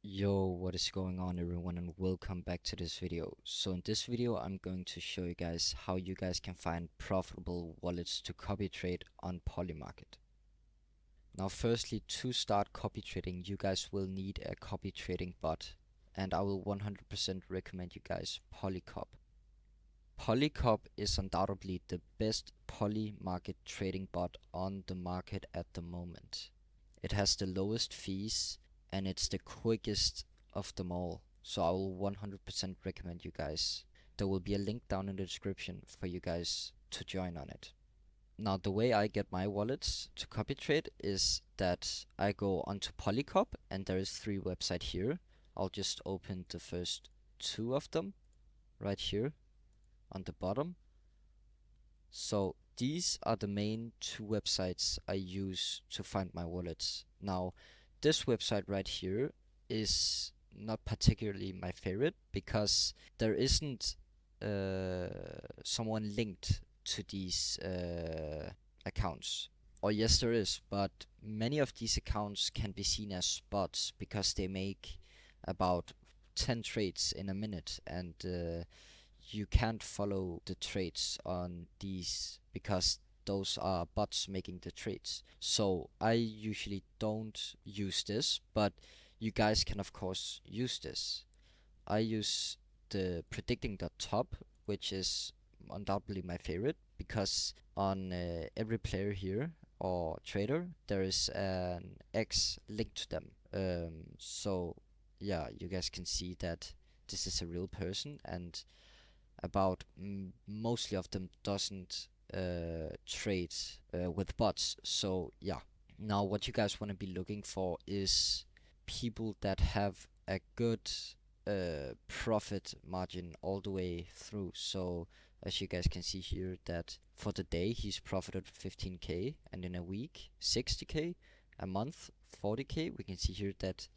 Yo, what is going on everyone, and welcome back to this video. So in this video I'm going to show you guys how you guys can find profitable wallets to copy trade on Polymarket. Now firstly, to start copy trading you guys will need a copy trading bot, and I will 100% recommend you guys Polycop. Polycop is undoubtedly the best Polymarket trading bot on the market at the moment. It has the lowest fees and it's the quickest of them all. So I will 100% recommend you guys. There will be a link down in the description for you guys to join on it. Now the way I get my wallets to copy trade is that I go onto Polycop, and there is 3 websites here. I'll just open the first 2 of them right here on the bottom. So these are the main 2 websites I use to find my wallets. Now this website right here is not particularly my favorite because there isn't someone linked to these accounts. Or yes, there is, but many of these accounts can be seen as bots because they make about 10 trades in a minute, and you can't follow the trades on these because those are bots making the trades. So I usually don't use this, but you guys can of course use this. I use the predicting.top, which is undoubtedly my favorite because on every player here or trader there is an X linked to them. So yeah, you guys can see that this is a real person, and about mostly of them doesn't trade with bots. So yeah, now what you guys want to be looking for is people that have a good profit margin all the way through. So as you guys can see here, that for the day he's profited 15k, and in a week 60k, a month 40k. We can see here that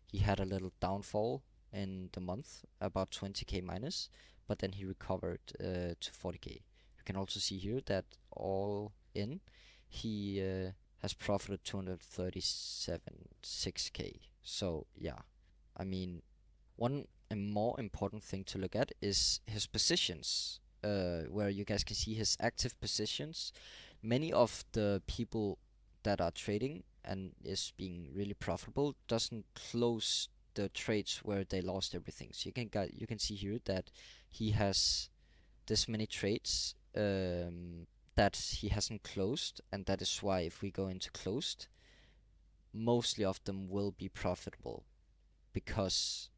he had a little downfall in the month, about 20k minus, but then he recovered to 40k. You can also see here that all in he has profited 237 6k. So yeah, I mean, one more important thing to look at is his positions, where you guys can see his active positions. Many of the people that are trading and is being really profitable doesn't close the trades where they lost everything. So you can see here that he has this many trades that he hasn't closed, and that is why if we go into closed, mostly of them will be profitable because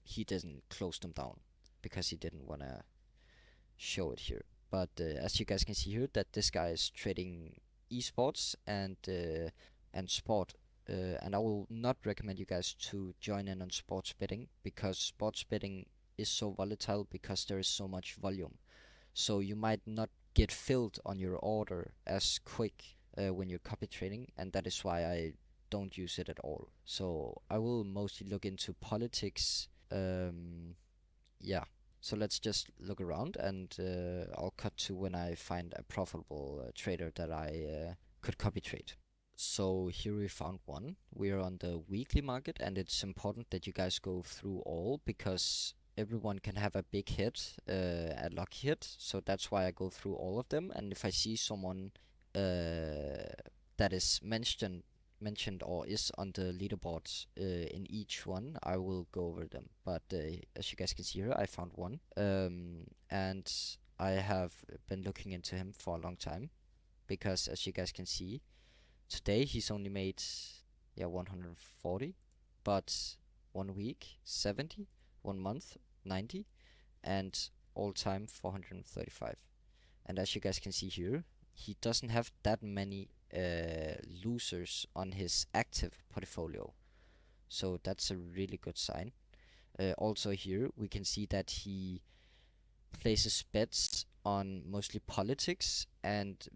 he didn't close them down because he didn't want to show it here. But as you guys can see here, that this guy is trading esports and sport, and I will not recommend you guys to join in on sports betting because sports betting is so volatile because there is so much volume. So you might not get filled on your order as quick when you're copy trading, and that is why I don't use it at all. So I will mostly look into politics. Yeah. So let's just look around, and I'll cut to when I find a profitable trader that I could copy trade. So here we found one. We're on the weekly market, and it's important that you guys go through all because everyone can have a big hit, a lucky hit. So that's why I go through all of them. And if I see someone that is mentioned or is on the leaderboards in each one, I will go over them. But as you guys can see here, I found one, and I have been looking into him for a long time because as you guys can see, today he's only made 140, but 1 week 70, 1 month 90, and all time 435. And as you guys can see here, he doesn't have that many losers on his active portfolio, so that's a really good sign. Also here we can see that he places bets on mostly politics and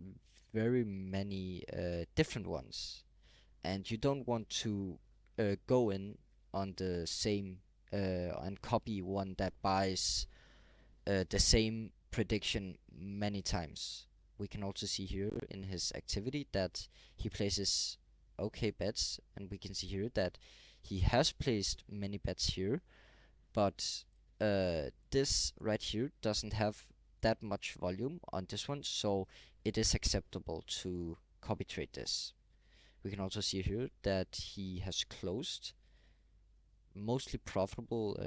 very many different ones, and you don't want to go in on the same and copy one that buys the same prediction many times. We can also see here in his activity that he places okay bets, and we can see here that He has placed many bets here, but this right here doesn't have that much volume on this one, so it is acceptable to copy trade this. We can also see here that he has closed mostly profitable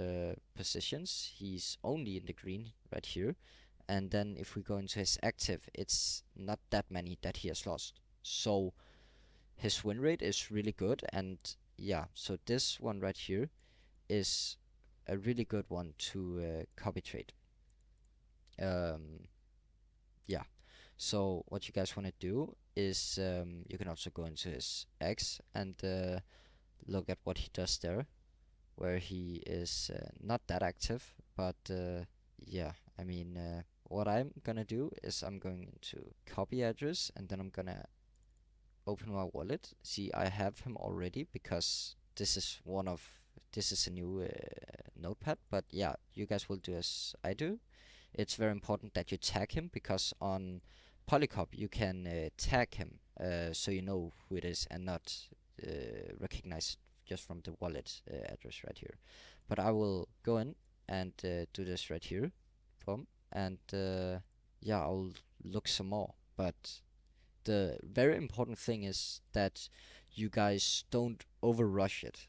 positions. He's only in the green right here. And then if we go into his active, it's not that many that he has lost. So his win rate is really good. And yeah, so this one right here is a really good one to copy trade. Um, yeah. So what you guys want to do is you can also go into his X and look at what he does there, where he is not that active, but yeah, I mean, what I'm gonna do is I'm going to copy address and then I'm gonna open my wallet. See, I have him already because this is a new notepad, but yeah, you guys will do as I do. It's very important that you tag him because on Polycop you can tag him so you know who it is and not recognize it just from the wallet address right here. But I will go in and do this right here, boom, and yeah, I'll look some more. But the very important thing is that you guys don't overrush it.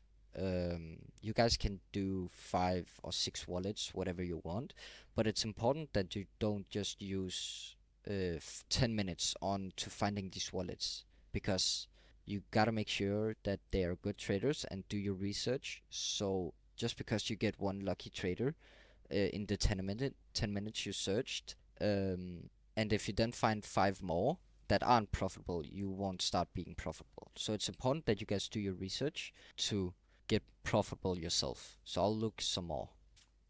You guys can do 5 or 6 wallets, whatever you want, but it's important that you don't just use 10 minutes on to finding these wallets because you gotta make sure that they are good traders and do your research. So just because you get one lucky trader in the 10 minutes you searched, and if you then find 5 more that aren't profitable, you won't start being profitable. So it's important that you guys do your research to get profitable yourself. So I'll look some more.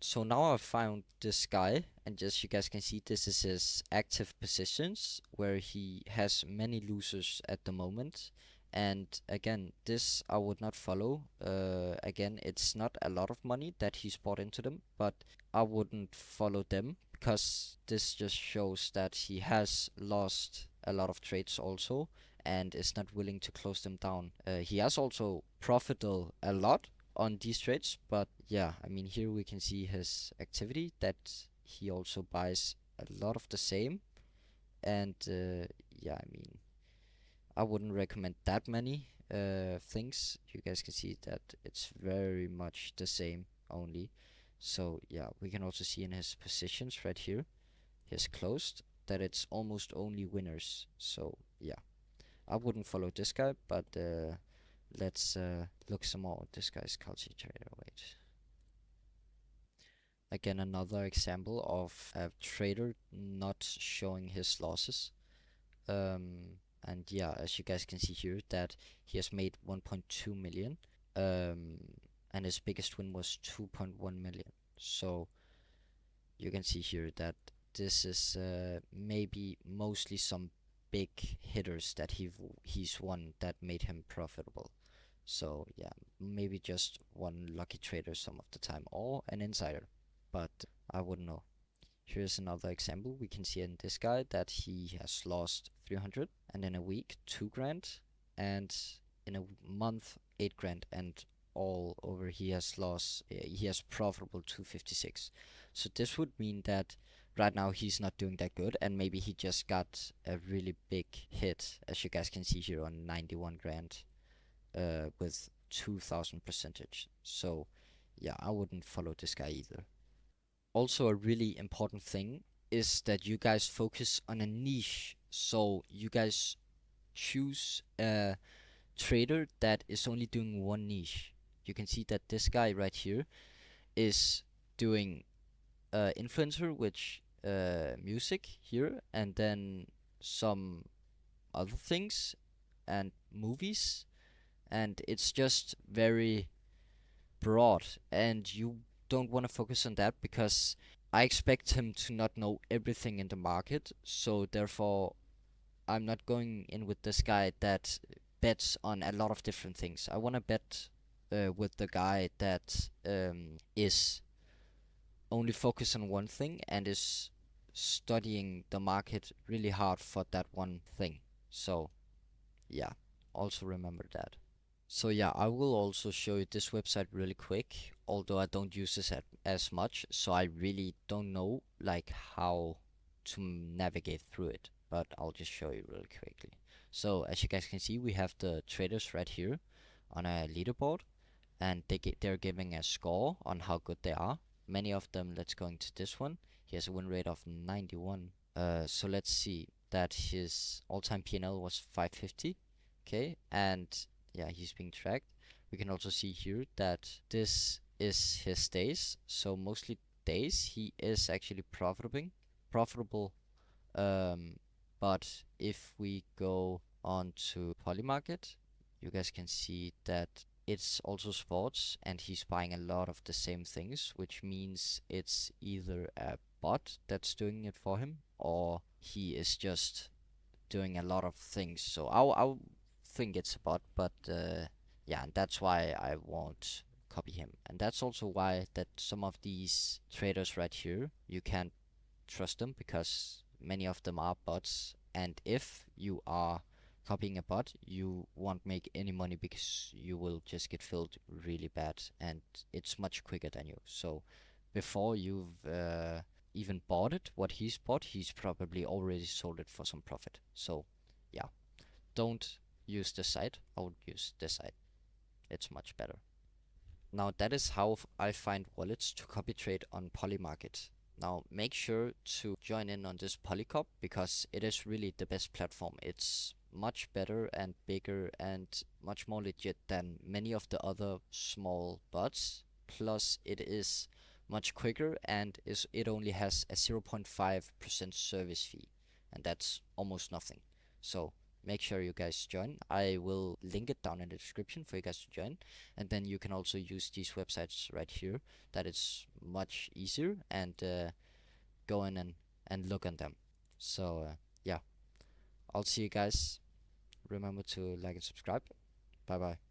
So now I've found this guy, and just you guys can see this is his active positions where he has many losers at the moment. And again, this I would not follow. Again, it's not a lot of money that he's bought into them, but I wouldn't follow them because this just shows that he has lost a lot of trades also and is not willing to close them down. He has also profited a lot on these trades, but yeah, I mean, here we can see his activity that he also buys a lot of the same, and yeah, I mean, I wouldn't recommend that many things. You guys can see that it's very much the same only. So yeah, we can also see in his positions right here, his closed, that it's almost only winners. So yeah, I wouldn't follow this guy, but let's look some more. This guy's culture trader. Wait. Again, another example of a trader not showing his losses. And yeah, as you guys can see here, that he has made 1.2 million. Um, and his biggest win was 2.1 million. So you can see here that this is maybe mostly some big hitters that he's won that made him profitable. So yeah, maybe just one lucky trader some of the time or an insider, but I wouldn't know. Here's another example. We can see in this guy that he has lost 300 and in a week 2 grand and in a month 8 grand, and all over he has lost, he has profitable 256. So this would mean that right now he's not doing that good and maybe he just got a really big hit, as you guys can see here, on 91 grand with 2000 percentage. So yeah, I wouldn't follow this guy either. Also, a really important thing is that you guys focus on a niche. So you guys choose a trader that is only doing one niche. You can see that this guy right here is doing influencer, which music here, and then some other things and movies, and it's just very broad, and you don't want to focus on that because I expect him to not know everything in the market, so therefore I'm not going in with this guy that bets on a lot of different things. I want to bet with the guy that is only focused on one thing and is studying the market really hard for that one thing. So yeah, also remember that. So yeah, I will also show you this website really quick, although I don't use this as much, so I really don't know like how to navigate through it, but I'll just show you really quickly. So as you guys can see, we have the traders right here on a leaderboard, and they're giving a score on how good they are. Many of them, let's go into this one. He has a win rate of 91. So let's see that his all-time P&L was 550. Okay, and yeah, he's being tracked. We can also see here that this is his days. So mostly days he is actually profitable. Um, but if we go on to Polymarket, you guys can see that it's also sports and he's buying a lot of the same things, which means it's either a bot that's doing it for him or he is just doing a lot of things. So I'll think it's a bot, but yeah, and that's why I won't copy him. And that's also why that some of these traders right here, you can't trust them because many of them are bots. And if you are copying a bot, you won't make any money because you will just get filled really bad, and it's much quicker than you. So before you've even bought it, what he's bought, he's probably already sold it for some profit. So yeah, don't use this site. I would use this site. It's much better. Now that is how I find wallets to copy trade on Polymarket. Now make sure to join in on this Polycop because it is really the best platform. It's much better and bigger and much more legit than many of the other small bots. Plus it is much quicker and it only has a 0.5% service fee, and that's almost nothing. So make sure you guys join. I will link it down in the description for you guys to join, and then you can also use these websites right here. That is much easier, and go in and look on them. So yeah, I'll see you guys. Remember to like and subscribe. Bye bye.